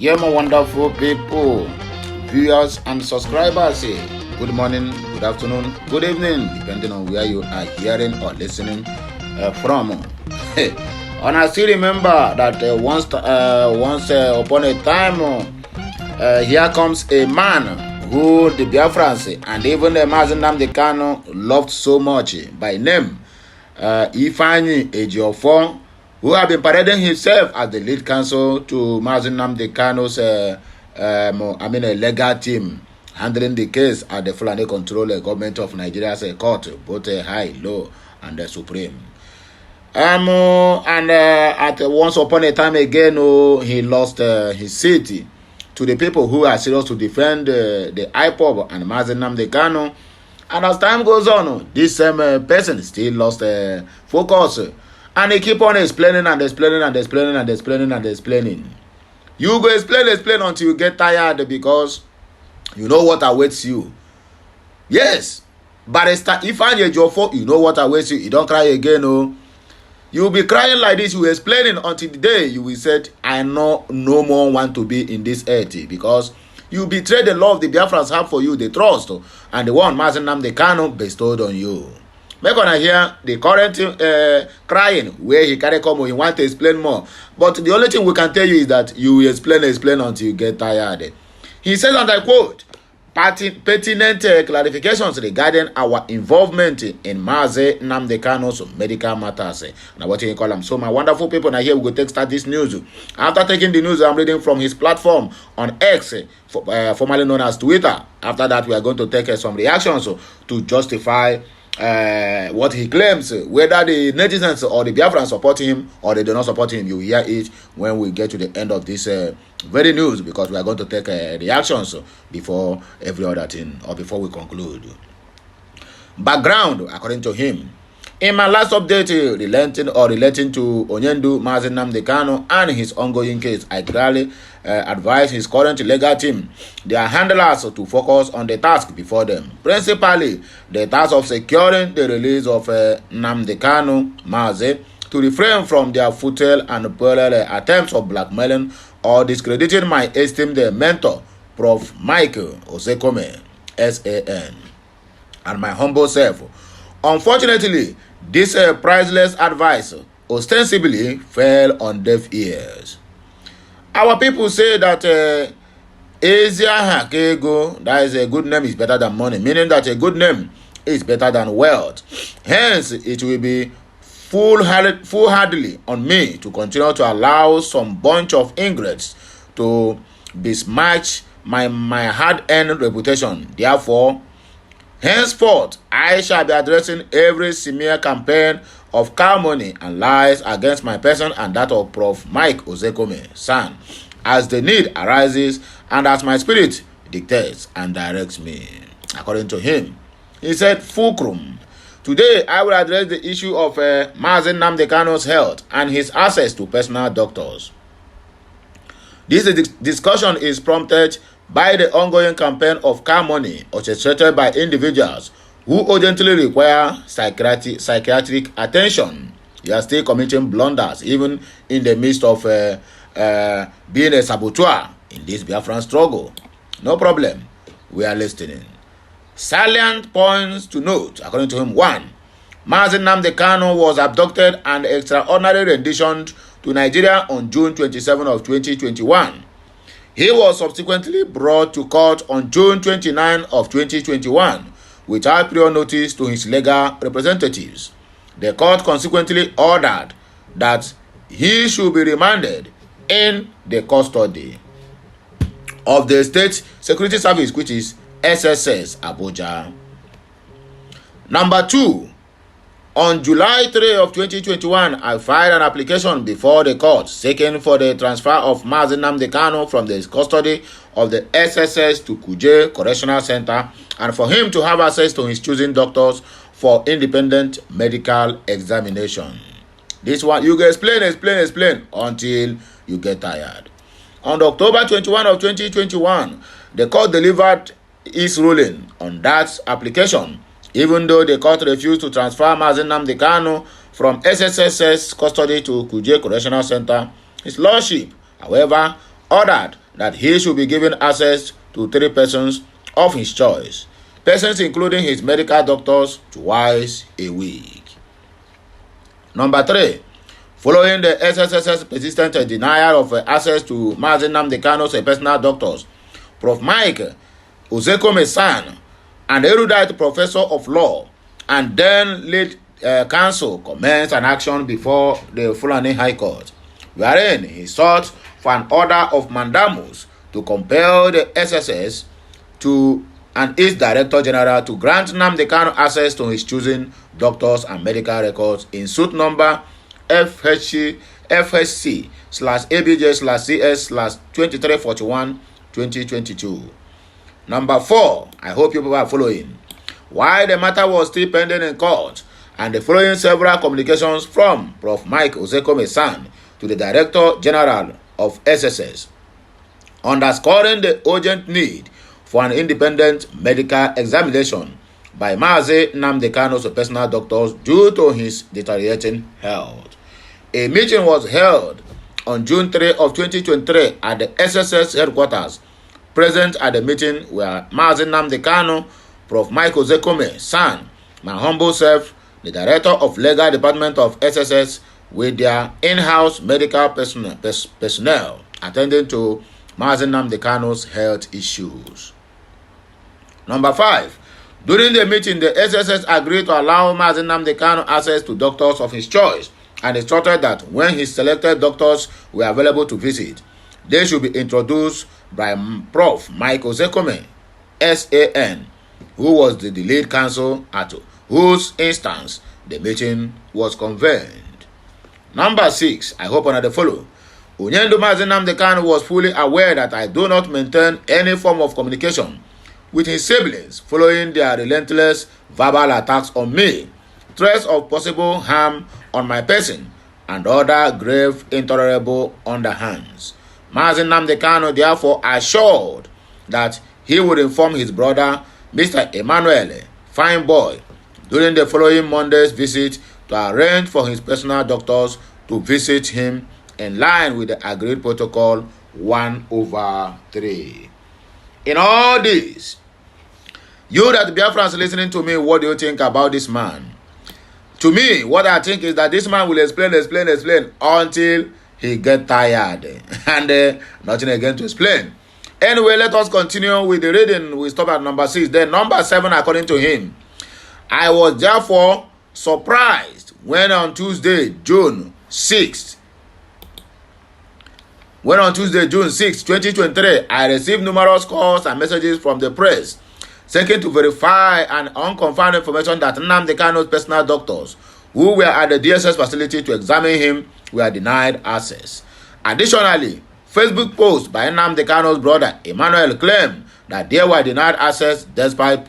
Yeah, my wonderful people, viewers and subscribers. Good morning, good afternoon, good evening, depending on where you are hearing or listening from. And I still remember that once upon a time, here comes a man who the Biafrans and even the Mazi Nnamdi Kanu loved so much by name, Ifeanyi Ejiofor, who have been parading himself as the lead counsel to Mazi Nnamdi Kanu's a legal team handling the case at the Fulani controlled government of Nigeria's court, both high, low, and the supreme. At once upon a time again, he lost his seat to the people who are serious to defend the IPOB and Mazi Nnamdi Kanu. And as time goes on, this same person still lost focus. And he keep on explaining and explaining and explaining and explaining and explaining. You go explain until you get tired because you know what awaits you. Yes, Barrister Ifeanyi Ejiofor, you know what awaits you. You don't cry again, oh. You will be crying like this. You will explaining until the day you will say, I no more want to be in this earth, because you betrayed the love the Biafrans have for you, the trust, and the one Mazi Nnamdi Kanu bestowed on you. Make una hear the current crying where he carry come, he want to explain more. But the only thing we can tell you is that you will explain until you get tired. He says, and I quote, pertinent clarifications regarding our involvement in Mazi Nnamdi Kanu's medical matters. Now what you call them? So my wonderful people, now here we go start this news. After taking the news, I'm reading from his platform on X, formerly known as Twitter. After that, we are going to take some reactions to justify what he claims, whether the netizens or the Biafrans support him or they do not support him. You will hear it when we get to the end of this very news, because we are going to take reactions before every other thing or before we conclude. Background, according to him, in my last update relating to Onyendu Mazi Nnamdi Kanu and his ongoing case, I clearly advise his current legal team, their handlers, to focus on the task before them, principally the task of securing the release of Nnamdi Kanu Mazi, to refrain from their futile and parallel attempts of blackmailing or discrediting my esteemed mentor, Prof. Michael Osekome, SAN, and my humble self. Unfortunately, this priceless advice ostensibly fell on deaf ears. Our people say that Asia Hakego, that is a good name, is better than money, meaning that a good name is better than wealth. Hence, it will be foolhardy on me to continue to allow some bunch of ingrates to besmirch my hard-earned reputation. Therefore, henceforth, I shall be addressing every smear campaign of calumny and lies against my person and that of Prof. Mike Osekome, son, as the need arises and as my spirit dictates and directs me. According to him, he said, fulcrum, today I will address the issue of Mazi Nnamdi Kanu's health and his access to personal doctors. This discussion is prompted by the ongoing campaign of calumny orchestrated by individuals who urgently require psychiatric attention. You are still committing blunders, even in the midst of being a saboteur in this Biafran struggle. No problem. We are listening. Salient points to note, according to him. 1. Mazi Nnamdi Kanu was abducted and extraordinarily renditioned to Nigeria on June 27 of 2021. He was subsequently brought to court on June 29 of 2021 without prior notice to his legal representatives. The court consequently ordered that he should be remanded in the custody of the State Security Service, which is SSS Abuja. Number 2, on July 3 of 2021, I filed an application before the court seeking for the transfer of Mazi Nnamdi Kanu from the custody of the SSS to Kuje Correctional Center and for him to have access to his choosing doctors for independent medical examination. This one, you can explain until you get tired. On October 21 of 2021, the court delivered its ruling on that application, even though the court refused to transfer Mazi Nnamdi Kanu from SSS's custody to Kuje Correctional Center. His lordship, however, ordered that he should be given access to 3 persons of his choice, persons including his medical doctors, twice a week. Number 3, following the SSS's persistent denial of access to Mazi Nnamdi Kanu's personal doctors, Prof. Mike Ozekome-san, an erudite professor of law and then lead counsel, commenced an action before the Fulani High Court, wherein he sought for an order of mandamus to compel the SSS to and its Director General to grant Nnamdi Kanu access to his choosing doctors and medical records in suit number FHC/ABJ/CS/2341/2022. Number 4, I hope you people are following. While the matter was still pending in court, and the following several communications from Prof. Mike Ozekome-san to the Director General of SSS, underscoring the urgent need for an independent medical examination by Mazi Nnamdi Kanu's personal doctors due to his deteriorating health. A meeting was held on June 3 of 2023 at the SSS headquarters. Present at the meeting were Mazi Nnamdi Kanu, Prof. Mike Ozekome-san, my humble self, the Director of Legal Department of SSS, with their in-house medical personnel attending to Mazi Nnamdi Kanu's health issues. Number 5, during the meeting, the SSS agreed to allow Mazi Nnamdi Kanu access to doctors of his choice and instructed that when his selected doctors were available to visit, they should be introduced by Prof. Mike Ozekome, SAN, who was the lead counsel at whose instance the meeting was convened. Number 6, I hope another follow. Onyendu Mazi Nnamdi Kanu was fully aware that I do not maintain any form of communication with his siblings following their relentless verbal attacks on me, threats of possible harm on my person, and other grave, intolerable underhands. Mazi Nnamdi Kanu therefore assured that he would inform his brother, Mr. Emmanuel Fine Boy, during the following Monday's visit to arrange for his personal doctors to visit him in line with the agreed protocol 1/3. In all this, you that BIAFRANS listening to me, what do you think about this man? To me, what I think is that this man will explain until he get tired and nothing again to explain. Anyway, let us continue with the reading. We stop at number 6. Then number 7, according to him, I was therefore surprised when on Tuesday, June 6, 2023, I received numerous calls and messages from the press seeking to verify and unconfirmed information that Nnamdi Kanu's personal doctors who were at the DSS facility to examine him were denied access. Additionally, Facebook posts by Nnamdi Kanu's brother Emmanuel claimed that they were denied access despite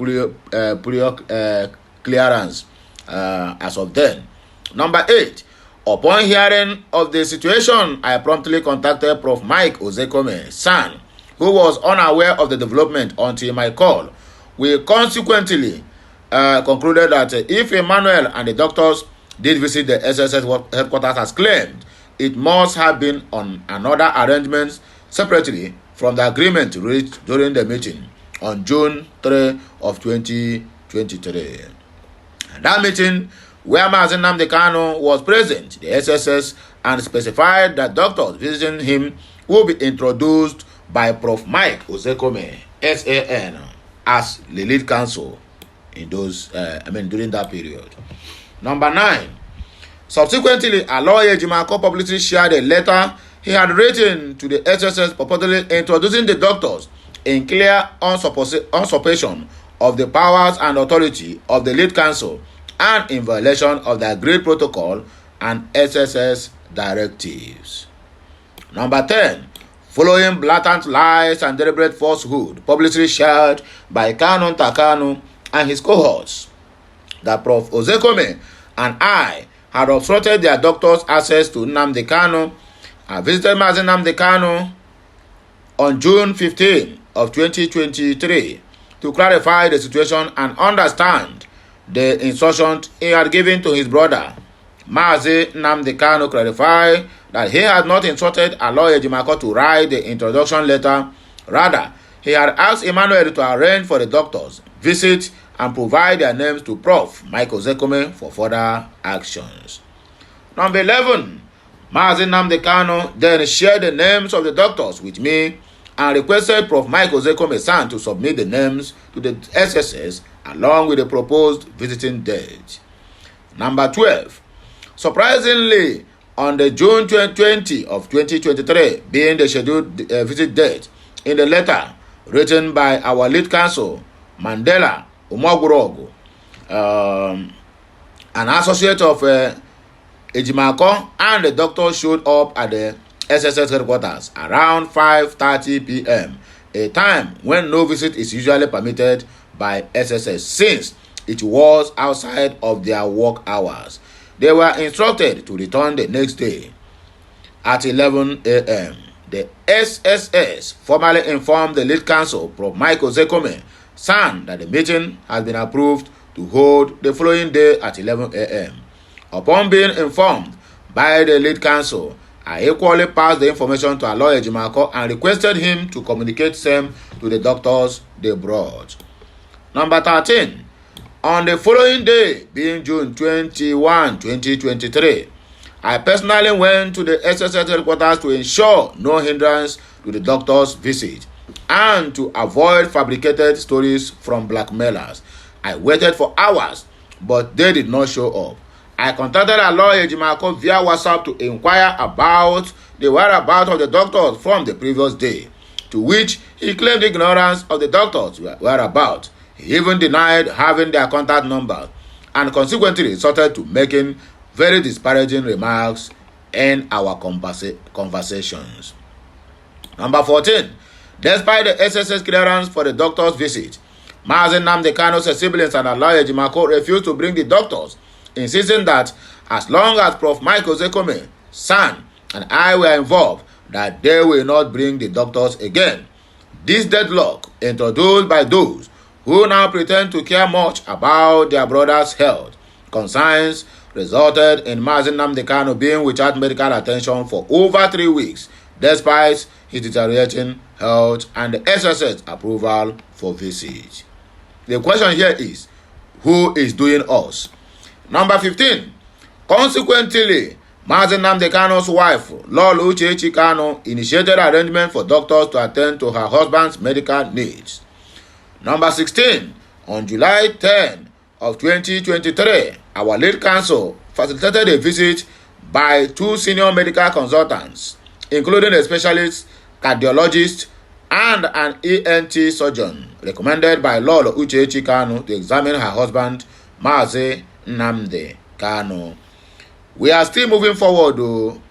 clearance as of then. Number 8, upon hearing of the situation, I promptly contacted Prof. Mike Ozekome-san, who was unaware of the development until my call. We consequently concluded that if Emmanuel and the doctors did visit the SSS headquarters as claimed, it must have been on another arrangement separately from the agreement reached during the meeting on June 3 of 2023. And that meeting, where Mazi Nnamdi Kanu was present, the SSS and specified that doctors visiting him will be introduced by Prof. Mike Ozekome, SAN, as the lead counsel in those, during that period. Number 9, subsequently, a lawyer Jimako publicly shared a letter he had written to the SSS purportedly introducing the doctors in clear usurpation of the powers and authority of the lead counsel and in violation of the agreed protocol and SSS directives. Number 10, following blatant lies and deliberate falsehood publicly shared by Kanu Takanu and his cohorts, that Prof. Ozekome and I had obstructed their doctors' access to Nnamdi Kanu. I visited Mazi Nnamdi Kanu on June 15 of 2023 to clarify the situation and understand the instructions he had given to his brother. Mazi Nnamdi Kanu clarified that he had not instructed Aloy Ejimakor to write the introduction letter. Rather, he had asked Emmanuel to arrange for the doctors' visit and provide their names to Prof. Michael Zekome for further actions. Number 11, Mazi Nnamdi Kanu then shared the names of the doctors with me and requested Prof. Michael Zekome San to submit the names to the SSS along with the proposed visiting date. Number 12, surprisingly, on the June 20 of 2023, being the scheduled visit date, in the letter written by our lead counsel, Mandela Umogwurogu, an associate of Ejimakor, and the doctor showed up at the SSS headquarters around 5:30 p.m., a time when no visit is usually permitted by SSS since it was outside of their work hours. They were instructed to return the next day at 11 a.m. The SSS formally informed the lead counsel, Prof. Michael Zekome San, that the meeting has been approved to hold the following day at 11 a.m. Upon being informed by the lead counsel, I equally passed the information to Aloy Ejimakor and requested him to communicate same to the doctors they brought. Number 13. On the following day, being June 21, 2023, I personally went to the SSS headquarters to ensure no hindrance to the doctor's visit and to avoid fabricated stories from blackmailers. I waited for hours, but they did not show up. I contacted Aloy Ejimakor via WhatsApp to inquire about the whereabouts of the doctors from the previous day, to which he claimed ignorance of the doctors' whereabouts. He even denied having their contact number and consequently resorted to making very disparaging remarks in our conversations. Number 14. Despite the SSS clearance for the doctor's visit, Mazi Nnamdi Kanu's siblings and Aloy Ejimakor refused to bring the doctors, insisting that as long as Prof. Michael Zekome San and I were involved, that they will not bring the doctors again. This deadlock, introduced by those who now pretend to care much about their brother's health concerns, resulted in Mazi Nnamdi Kanu being without medical attention for over 3 weeks, despite his deteriorating health and the SSS approval for visit. The question here is, who is doing us? Number 15. Consequently, Mazi Nnamdi Kanu's wife, Lord Uchechi Kanu, initiated arrangement for doctors to attend to her husband's medical needs. Number 16. On July 10 of 2023, our lead counsel facilitated a visit by 2 senior medical consultants, including a specialist cardiologist and an ENT surgeon, recommended by Lord Uchechi Kanu to examine her husband, Mazi Nnamdi Kanu. We are still moving forward, though.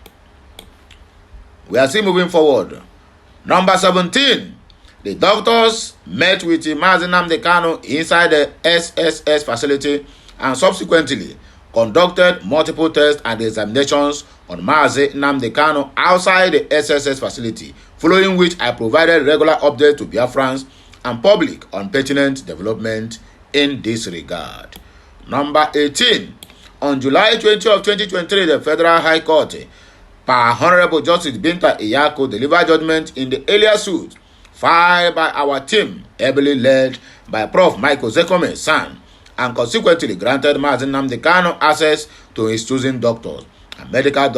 Number 17. The doctors met with Mazi Nnamdi Kanu inside the SSS facility and subsequently conducted multiple tests and examinations on Mazi Nnamdi Kanu outside the SSS facility, following which I provided regular updates to BIAFRANS and public on pertinent development in this regard. Number 18. On July 20 of 2023, the Federal High Court, per Honorable Justice Binta Iyako, delivered judgment in the earlier suit filed by our team, ably led by Prof. Michael Zekome San, and consequently granted Mazi Nnamdi Kanu access to his choosing doctors and medical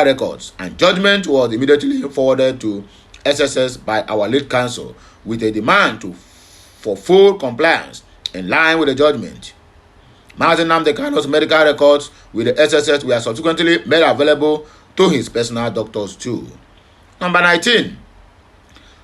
records, and judgment was immediately forwarded to SSS by our lead counsel with a demand for full compliance in line with the judgment. Mazi Nnamdi Kanu's medical records with the SSS were subsequently made available to his personal doctors too. Number 19.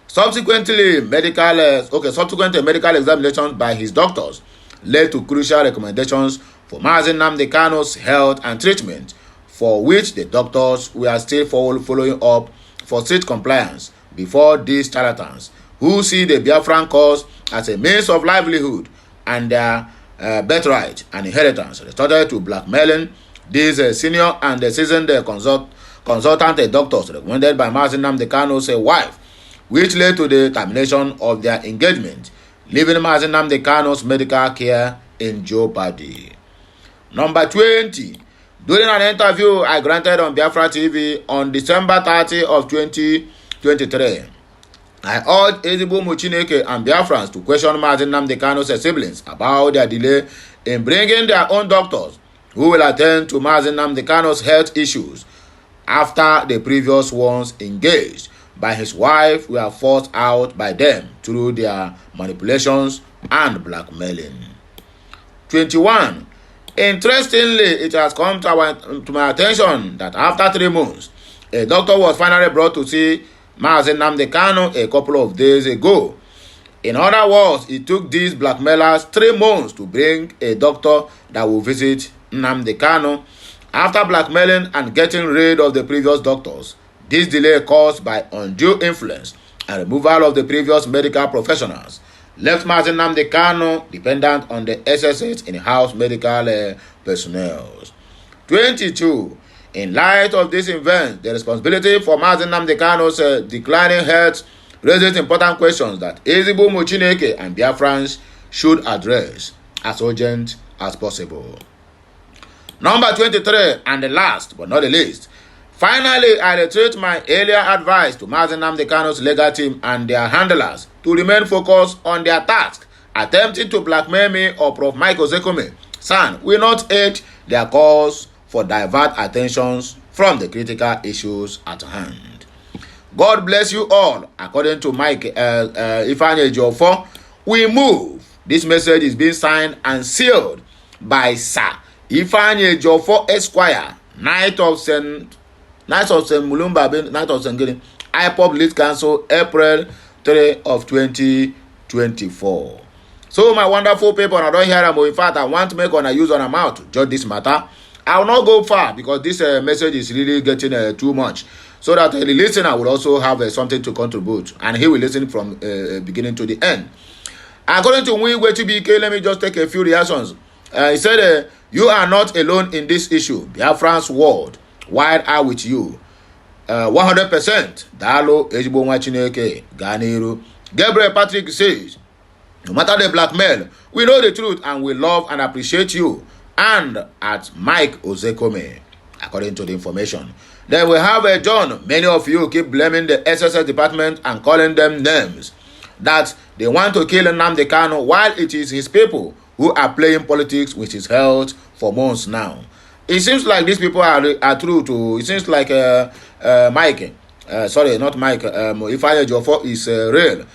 Subsequent medical examinations by his doctors led to crucial recommendations for Mazi Nnamdi Kanu's health and treatment, for which the doctors were still following up for strict compliance before these charlatans, who see the Biafran cause as a means of livelihood and their birthright and inheritance, resorted to blackmailing these senior and seasoned consultant doctors recommended by Mazi Nnamdi Kanu's wife, which led to the termination of their engagement, leaving Mazi Nnamdi Kanu's medical care in jeopardy. Number 20. During an interview I granted on Biafra TV on December 30 of 2023, I urged Ezigbo Chineke and Biafrans to question Mazi Nnamdi Kanu's siblings about their delay in bringing their own doctors who will attend to Mazi Nnamdi Kanu's health issues after the previous ones engaged by his wife were forced out by them through their manipulations and blackmailing. 21. Interestingly, it has come to my attention that after 3 months, a doctor was finally brought to see Mazi Nnamdi Kanu a couple of days ago. In other words, it took these blackmailers 3 months to bring a doctor that will visit Nnamdi Kanu. After blackmailing and getting rid of the previous doctors, this delay caused by undue influence and removal of the previous medical professionals left Mazi Nnamdi Kanu dependent on the SS's in-house medical personnel. 22. In light of this event, the responsibility for Mazi Nnamdi Kanu's declining health raises important questions that Ezigbo Chineke and Biafrans should address as urgent as possible. Number 23, and the last but not the least. Finally, I reiterate my earlier advice to Mazi Nnamdi Kanu's legal team and their handlers to remain focused on their task. Attempting to blackmail me or Prof. Mike Ozekome San will not aid their cause for divert attentions from the critical issues at hand. God bless you all. According to Mike Ifeanyi Ejiofor, we move. This message is being signed and sealed by Sir Ifeanyi Ejiofor Esquire, Knight of St. Mulumba, Knight of St. Gilly, IPOB Lead Council, April 3 of 2024. So my wonderful people, I don't hear them, but in fact, I want to make on a use on a mouth to judge this matter. I will not go far because this message is really getting too much. So that the listener will also have something to contribute, and he will listen from beginning to the end. According to Mwigwe TBK, let me just take a few reactions. He said, you are not alone in this issue. Biafran's world, wide are with you. 100%. Dalo Ezigbo Chineke Ganiru. Gabriel Patrick says, no matter the blackmail, we know the truth and we love and appreciate you. And at Mike Ozekome, according to the information. Then we have John. Many of you keep blaming the SSS department and calling them names. That they want to kill Nnamdi Kanu while it is his people who are playing politics with his health for months now. It seems like these people are true to. It seems like Mike. Sorry, not Mike. Ifeanyi Ejiofor is real.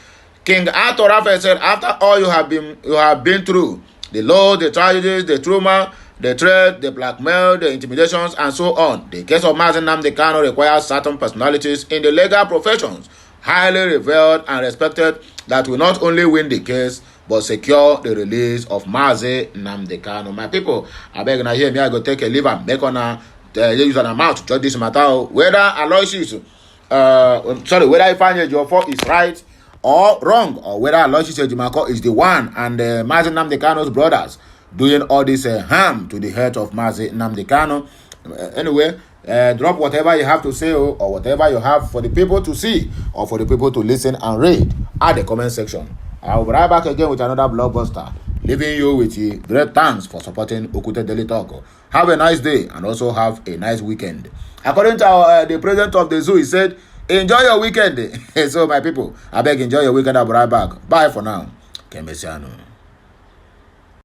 King Arthur Raphael said, after all you have been through, the loss, the tragedies, the trauma, the threat, the blackmail, the intimidations, and so on. The case of Mazi Nnamdi Kanu requires certain personalities in the legal professions, highly revered and respected, that will not only win the case, but secure the release of Mazi Nnamdi Kanu. My people, I beg you hear me, I go take a leave and make on a use an amount to judge this matter. Whether Aloysius, whether Ifeanyi Ejiofor is right or wrong, or whether Aloysius Ejimako is the one and Mazi Nnamdi Kanu's brothers doing all this harm to the health of Mazi Nnamdi Kanu. Anyway, drop whatever you have to say or whatever you have for the people to see or for the people to listen and read at the comment section. I will be right back again with another blockbuster, leaving you with great thanks for supporting Okute Daily Talk. Have a nice day and also have a nice weekend. According to the president of the zoo, he said, enjoy your weekend. So my people, I beg, enjoy your weekend. I'll be right back. Bye for now. Kemesiano.